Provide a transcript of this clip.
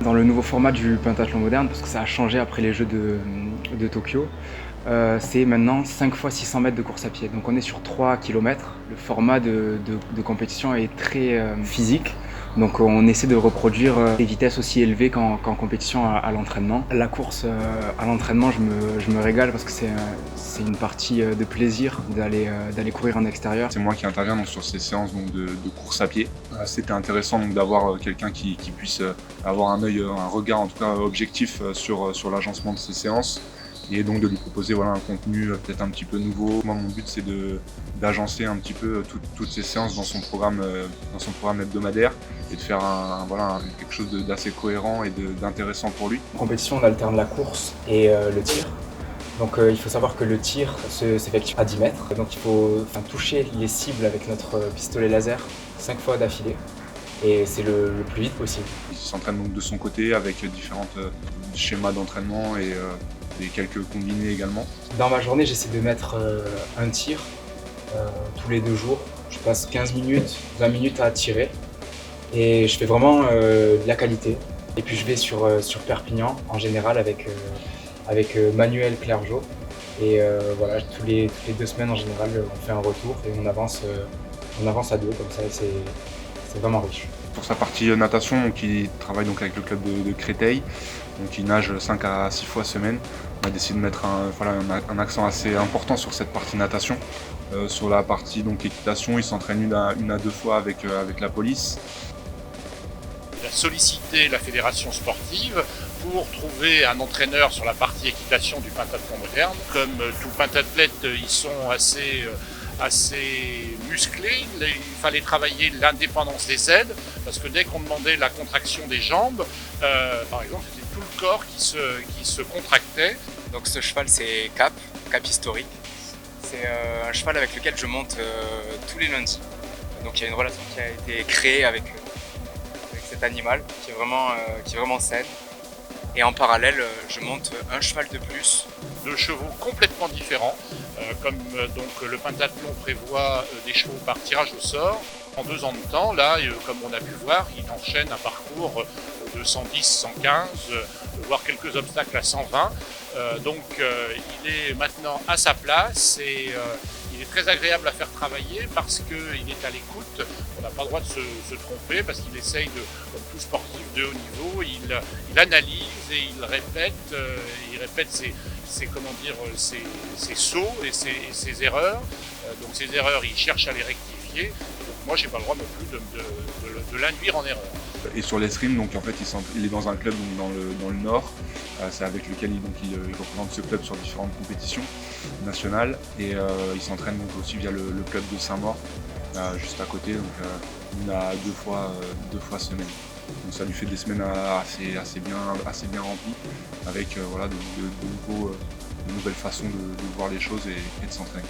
Dans le nouveau format du pentathlon moderne, parce que ça a changé après les Jeux de Tokyo, c'est maintenant 5 fois 600 mètres de course à pied. Donc on est sur 3 km. Le format de compétition est très physique. Donc on essaie de reproduire des vitesses aussi élevées qu'en compétition à l'entraînement. La course à l'entraînement, je me régale parce que c'est une partie de plaisir d'aller courir en extérieur. C'est moi qui interviens donc, sur ces séances donc, de course à pied. C'était intéressant donc, d'avoir quelqu'un qui puisse avoir un œil, un regard en tout cas objectif sur l'agencement de ces séances et donc de lui proposer voilà, un contenu peut-être un petit peu nouveau. Moi mon but c'est d'agencer un petit peu toutes ces séances dans son programme hebdomadaire et de faire quelque chose d'assez cohérent et d'intéressant pour lui. En compétition, on alterne la course et le tir. Donc il faut savoir que le tir s'effectue à 10 mètres. Donc il faut toucher les cibles avec notre pistolet laser 5 fois d'affilée. Et c'est le plus vite possible. Il s'entraîne donc de son côté avec différents schémas d'entraînement et quelques combinés également. Dans ma journée, j'essaie de mettre un tir tous les 2 jours. Je passe 15 minutes, 20 minutes à tirer. Et je fais vraiment de la qualité. Et puis je vais sur Perpignan en général avec Manuel Clergeau. Et voilà, toutes les 2 semaines en général, on fait un retour et on avance à 2, comme ça c'est vraiment riche. Pour sa partie natation, donc, il travaille donc avec le club de Créteil, donc il nage 5 à 6 fois semaine. On a décidé de mettre un accent assez important sur cette partie natation. Sur la partie donc, équitation, il s'entraîne une à 2 fois avec la police. Il a sollicité la fédération sportive pour trouver un entraîneur sur la partie équitation du pentathlon moderne. Comme tout pentathlète, ils sont assez musclés, il fallait travailler l'indépendance des aides, parce que dès qu'on demandait la contraction des jambes, par exemple, c'était tout le corps qui se contractait. Donc ce cheval c'est Cap historique. C'est un cheval avec lequel je monte tous les lundis. Donc il y a une relation qui a été créée avec cet animal qui est vraiment saine. Et en parallèle, je monte un cheval de plus. 2 chevaux complètement différents, comme donc le pentathlon prévoit des chevaux par tirage au sort. En 2 ans de temps, là, comme on a pu voir, il enchaîne un parcours de 110, 115, voire quelques obstacles à 120. Donc il est maintenant à sa place et il est très agréable à faire travailler parce qu'il est à l'écoute. On n'a pas le droit de se tromper parce qu'il essaye, comme tout sportif de haut niveau, il analyse et il répète ses sauts et ses erreurs. Donc ces erreurs, il cherche à les rectifier. Donc moi, j'ai pas le droit non plus de l'induire en erreur. Et sur l'escrime, donc en fait, il est dans un club donc, dans le Nord. C'est avec lequel il représente ce club sur différentes compétitions nationales. Et il s'entraîne donc aussi via le club de Saint-Maur, juste à côté, donc une à 2 fois semaine. Donc ça lui fait des semaines assez bien remplies, avec de nouvelles façons de voir les choses et de s'entraîner.